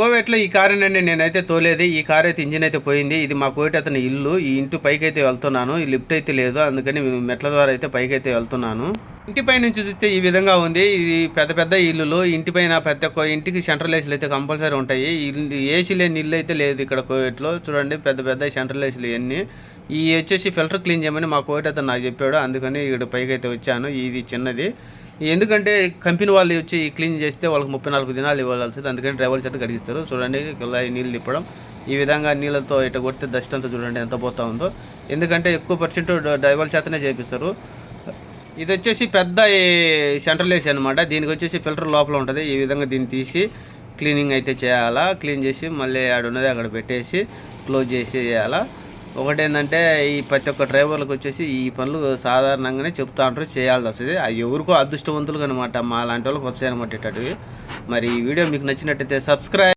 కోవేట్లో ఈ కారు అండి నేనైతే తోలేది. ఈ కారు అయితే ఇంజిన్ అయితే పోయింది. ఇది మా కోవేటి అతని ఇల్లు. ఈ ఇంటి పైకి అయితే వెళ్తున్నాను. ఈ లిఫ్ట్ అయితే లేదు, అందుకని మెట్ల ద్వారా అయితే పైకి అయితే వెళ్తున్నాను. ఇంటిపై నుంచి చూస్తే ఈ విధంగా ఉంది. ఇది పెద్ద పెద్ద ఇల్లులు. ఇంటిపైన ప్రతి ఒక్క ఇంటికి సెంట్రల్ ఏసీలు అయితే కంపల్సరీ ఉంటాయి. ఏసీ లేని ఇల్లు అయితే లేదు ఇక్కడ కోవేట్లో. చూడండి పెద్ద పెద్ద సెంట్రల్ ఏసీలు ఇవన్నీ. ఈ వచ్చేసి ఫిల్టర్ క్లీన్ చేయమని మా కోవేటి అతను నాకు చెప్పాడు, అందుకని ఇక్కడ పైకి అయితే వచ్చాను. ఇది చిన్నది, ఎందుకంటే కంపెనీ వాళ్ళు వచ్చి క్లీన్ చేస్తే వాళ్ళకి 34 దినాలు ఇవ్వాల్సింది, అందుకని డ్రైవర్ల చేత కడిగిస్తారు. చూడండి నీళ్ళు తిప్పడం, ఈ విధంగా నీళ్ళతో ఇట్లా కొడితే డస్ట్ అంతా చూడండి ఎంత పోతా ఉందో. ఎందుకంటే ఎక్కువ పర్సెంట్ డ్రైవర్ల చేతనే చేపిస్తారు. ఇది వచ్చేసి పెద్ద సెంట్రల్ ఏసీ అనమాట. దీనికి వచ్చేసి ఫిల్టర్ లోపల ఉంటుంది. ఈ విధంగా దీన్ని తీసి క్లీనింగ్ అయితే చేయాలా. క్లీన్ చేసి మళ్ళీ ఆడ ఉన్నది అక్కడ పెట్టేసి క్లోజ్ చేసి చేయాలా. ఒకటేంటంటే ఈ ప్రతి ఒక్క డ్రైవర్లకు వచ్చేసి ఈ పనులు సాధారణంగానే చెప్తా ఉంటారు, చేయాల్సి వస్తుంది. అది ఎవరికో అదృష్టవంతులు అనమాట, మా లాంటి వాళ్ళకి వచ్చాయన్నమాట ఇట్టటివి. మరి ఈ వీడియో మీకు నచ్చినట్టయితే సబ్స్క్రైబ్.